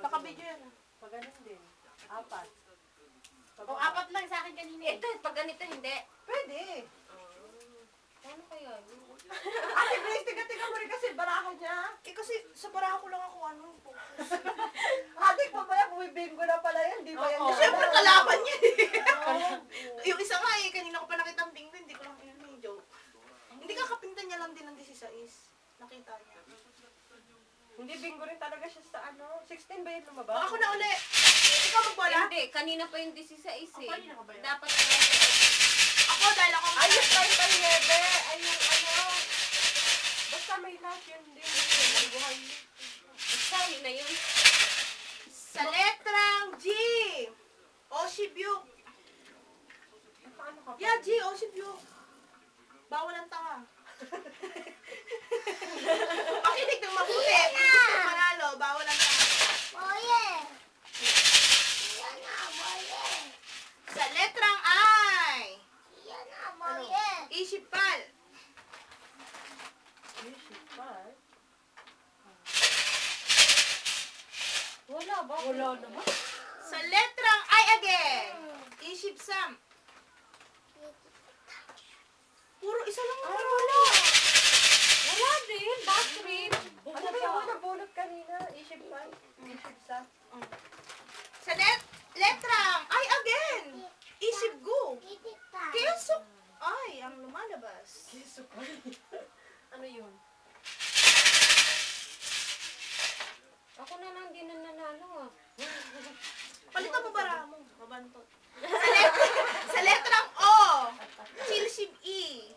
Nakabidyo yan. Pag ganun din. 4. O, 4 lang sa akin kanina. Ito, pag ganito hindi. Pwede. Ano kaya yun? Ate Grace, tiga-tiga mo rin kasi baraha niya. Eh kasi sa baraha ko lang ako focus. Ate, pamaya bumibingo na pala yan. Di ba yan? Siyempre kalaban niya eh. Yung isa nga eh, kanina ko pa nakita ang bingo, hindi ko lang yung joke. Hindi kakapintan niya lang din ng 16. Nakita niya. Hindi, bingo rin talaga siya sa 16 ba yun lumabas? Ako na uli. Ikaw magbola? Hindi, kanina pa yung 16 eh. kanina ka ba yun? Dapat Ako dahil ako Ay, yung 39. Ay, yung basta may lahat yun. Hindi yung buhay. basta yun na yun. sa letrang G. Oshibyuk. Paano ka pa? Yeah, G, Oshibyuk. Bawal ang tanga. Makinig ng mabuti. Kung manalo, bawal ang tanga. Sa letrang I. Ishipal. Wala ba? Wala naman. Sa letrang I again. Ishipsam. Puro isa lang ang wala. Wala din. Backstreet. Ano ba yung nabulot kanina? Isip pa? Isip sa? Sa letrang I again. Ishipgu. Kesok. Ay, ang lumalabas. Kiso ko. Ano yun? Ako na lang din ang nanalo ah. Palitan mo bara mo. Mabantot. Sa letrang O. Chilshib E.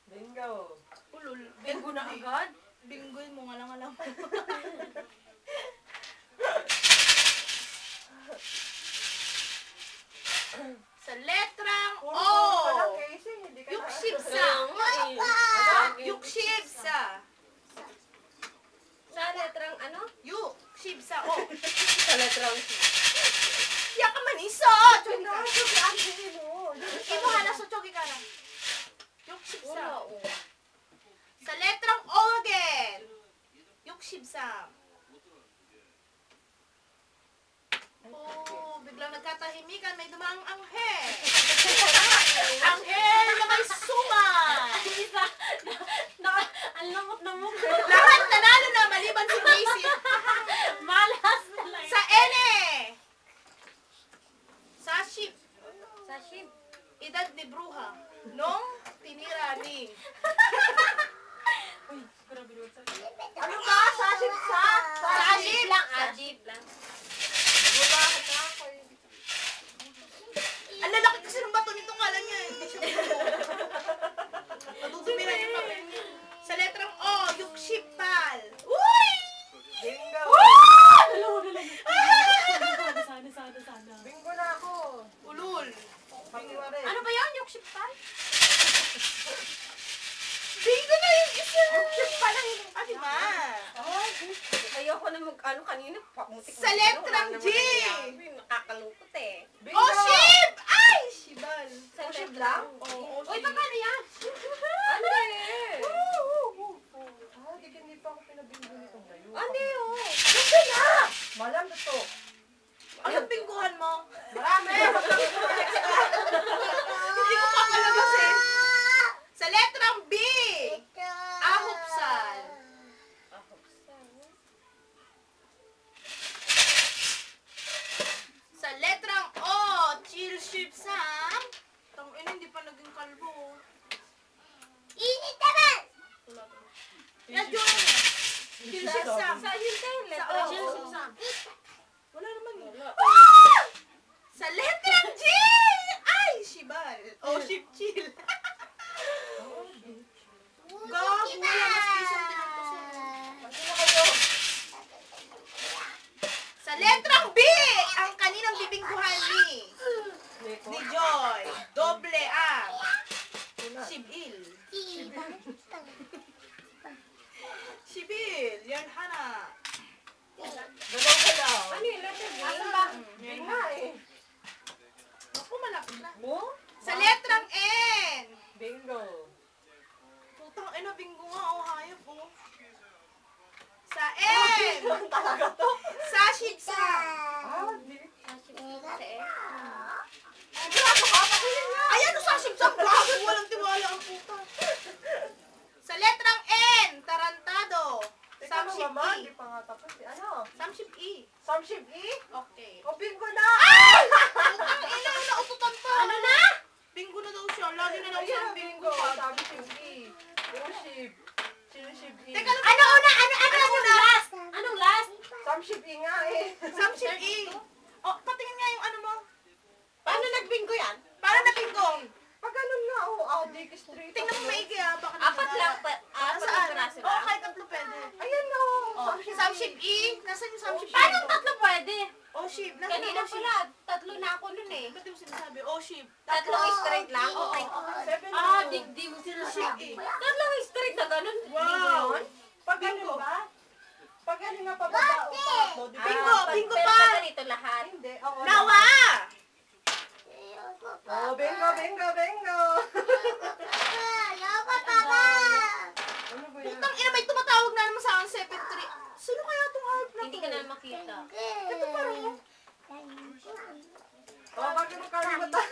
Bingo. Ulul. Bingo na agad? Bingoy mo nga lang alam. Sa letrang O. Yukshibsa. Yukshibsa. Sa letrang ano? Yukshibsa. O. Sa letrang Yaka manisa. Chogi ka. mo. Imo hana so chogi ka na. Yukshibsa. wala oh. Sa letrang O again. Yukshibsa. Oh, biglang nagkatahimikan. May dumaang anghel. Anghel na may suma. Ang lamot na mo. Lahat nanalo na maliban si Macy. Malas na lang. Sa N. Sa ship. Sa ship. Edad ni Bruja. Nung tinira ni. Ano ka? Saship sa? Sa Jeep ship. lang ah. Jeep lang. Bakit na ako eh? Ang lalaki kasi ng bato nito. Kala niya eh. Hindi siya matutumi na yung papel niya. Sa letrang O. Yukshipal. Uy! Bingo. Sana. Bingo na ako. Ulul. Pag-iwari. Ano ba yun? Yung ship pa? Bingo na yung isa. Yukshipal ang ilang. Ah, diba? Ayoko na mag-ano kanina. Pamutik Sa letrang G. Nakakalungkot eh. Bingo. O, ship! Ay! Shibal. Sa ship letrang- lang? Oo, Uy, ship. paano yan? Ano eh? Ah, hindi pa ako pinabingo nitong gayo. Ano yun? Malam na to. Anong bingguhan mo? Marami! Hindi ko papalabas eh. Sa letrang B. Ahupsal. Sa letrang O. Chilshipsam. Tangina, hindi pa naging kalbo. Wala pa. Yan yun. Chilshipsam. Sa yun din. Letrang Sa O. Chilshipsam. Wala naman yun. Wala. Sa letrang G. Ay, shibal. O, shipchil. Gago, wala mas isang tinagpasin. Sino kayo? Sa letrang B, ang kaninang bibingguhan ni Joy. Doble ang Sibil. Sibil, yan hana. Galaw-galaw. Ano yun? Letter B? Asan ba? Yan Bingo eh. Naku, malapit na. Mo? Sa letrang N. Bingo. Putang ina, bingo nga, oh, hayop, oh. Sa N. Talaga to? Sa Ano? Samship E. Samship E? Okay. O, bingo na! Putang ina, yung naututan pa. Ano na? Bingo na daw siya. Lagi na daw Ayun siya ang ang bingo. bingo. Samship E. Ushib. Sinishib E. Teka lang. Ano una? Anong last? Anong last? Samship E nga eh. Samship E. Oh, patingin nga yung ano mo. Paano nagbingo yan? Para na bingo. Pag ganun nga, Dick Street. Tingnan mo maigi ah. Baka Apat nawala. lang. Apat Saan? lang piraso Oh, lang. kahit tatlo pwede. Ayan o. Oh, Samship E. Nasaan yung Samship E? Paano tatlo pwede? Oh, ship. Nasaan Kanina yung oh, ship? pala. Tatlo na ako nun eh. Ba't di mo sinasabi? Oh, ship. Tatlong straight lang? Oo. Di mo sinasabi. Tatlong straight na ganun. Wow. Bingo yun? Pag ganun ba? Pag ganun nga pababa o pa. Bingo, bingo pero pa. pa ganito lahat. Hindi. Oo. Nawa! Oh, bingo, bingo, bingo. Ano ba yan? Putang ina, may tumatawag na naman sa akin, 7-3. Sino kaya itong harp na Hindi to? ka na makita. Ito pa rin. Oh, bakit mo kalimutan?